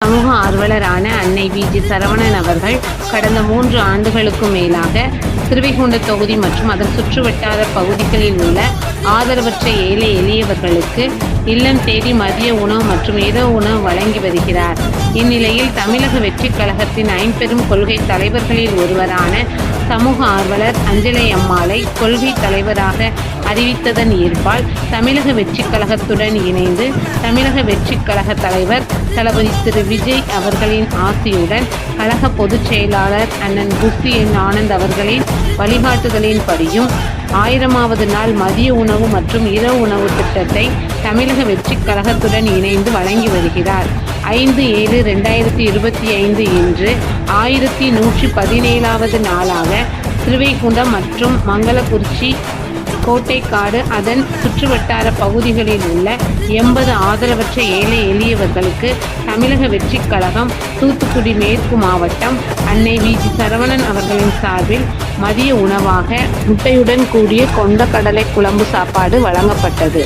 சமூக ஆர்வலரான அன்னை வி.ஜி. சரவணன் அவர்கள் கடந்த 3 ஆண்டுகளுக்கும் மேலாக ஸ்ரீவைகுண்டம் தொகுதி மற்றும் அதன் சுற்றுவட்டார பகுதிகளில் உள்ள ஆதரவற்ற ஏழை எளியவர்களுக்கு இல்லம் தேடி மதிய உணவு மற்றும் இரவு உணவு வழங்கி வருகிறார். இந்நிலையில் தமிழக வெற்றிக் கழகத்தின் ஐம்பெரும் கொள்கை தலைவர்களில் ஒருவரான சமூக ஆர்வலர் அஞ்சலை அம்மாளை கொள்கை தலைவராக அறிவித்ததன் ஈர்ப்பால் தமிழக வெற்றிக் கழகத்துடன் இணைந்து தமிழக வெற்றிக் கழக தலைவர் தளபதி திரு விஜய் அவர்களின் ஆசியுடன் கழக பொதுச் செயலாளர் அண்ணன் குஸ்தி என் ஆனந்த் அவர்களின் வழிகாட்டுதலின்படியும் 1000வது நாள் மதிய உணவு மற்றும் இரவு உணவு திட்டத்தை தமிழக வெற்றிக் கழகத்துடன் இணைந்து வழங்கி வருகிறார். 5/7/2025 இன்று 1117வது நாளாக ஸ்ரீவைகுண்டம் மற்றும் மங்களக்குறிச்சி, கோட்டைக்காடு அதன் சுற்றுவட்டார பகுதிகளில் உள்ள 80 ஆதரவற்ற ஏழை எளியவர்களுக்கு தமிழக வெற்றிக் கழகம் தூத்துக்குடி மேற்கு மாவட்டம் அன்னை வி.ஜி. சரவணன் அவர்களின் சார்பில் மதிய உணவாக முட்டையுடன் கூடிய கொண்ட கடலை குழம்பு சாப்பாடு வழங்கப்பட்டது.